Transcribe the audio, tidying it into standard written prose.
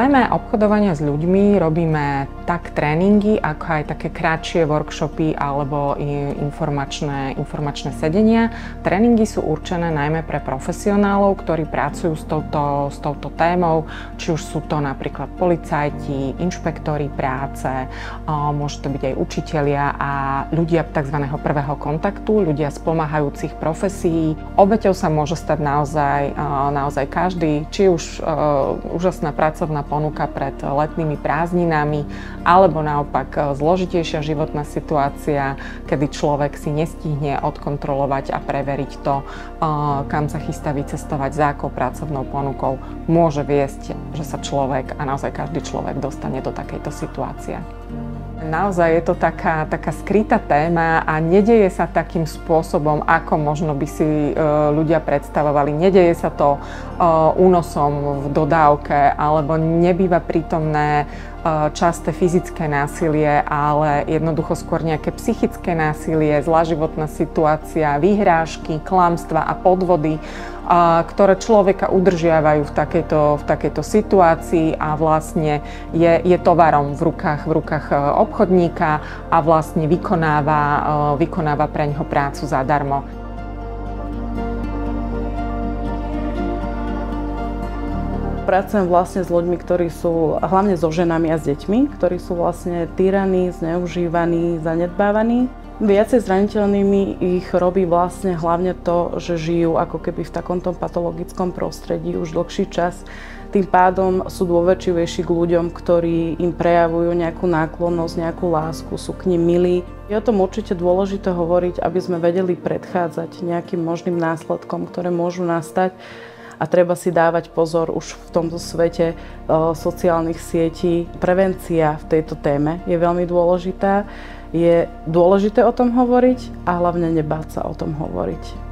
téme obchodovania s ľuďmi robíme tak tréningy, ako aj také kratšie workshopy alebo informačné sedenia. Tréningy sú určené najmä pre profesionálov, ktorí pracujú s touto témou, či už sú to napríklad policajti, inšpektori práce, môžu to byť aj učitelia a ľudia tzv. Prvého kontaktu, ľudia z pomáhajúcich profesií. Obeťou sa môže stať naozaj každý, či už úžasná pracovná ponuka pred letnými prázdninami, alebo naopak zložitejšia životná situácia, kedy človek si nestihne odkontrolovať a preveriť to, kam sa chystá vycestovať, za akou pracovnou ponukou, môže viesť, že sa človek a naozaj každý človek dostane do takejto situácie. Naozaj je to taká skrytá téma a nedeje sa takým spôsobom, ako možno by si ľudia predstavovali. Nedeje sa to únosom v dodávke alebo nebýva prítomné časté fyzické násilie, ale jednoducho skôr nejaké psychické násilie, zlá životná situácia, vyhrážky, klamstva a podvody, ktoré človeka udržiavajú v takejto situácii a vlastne je tovarom v rukách obchodníka a vlastne vykonáva preňho prácu zadarmo. Pracujem vlastne s ľuďmi, ktorí sú, hlavne so ženami a s deťmi, ktorí sú vlastne týraní, zneužívaní, zanedbávaní. Viacej zraniteľnými ich robí vlastne hlavne to, že žijú ako keby v takomto patologickom prostredí už dlhší čas. Tým pádom sú dôverčivejší k ľuďom, ktorí im prejavujú nejakú náklonnosť, nejakú lásku, sú k nim milí. Je o tom určite dôležité hovoriť, aby sme vedeli predchádzať nejakým možným následkom, ktoré môžu nastať. A treba si dávať pozor už v tomto svete sociálnych sietí. Prevencia v tejto téme je veľmi dôležitá. Je dôležité o tom hovoriť a hlavne nebáť sa o tom hovoriť.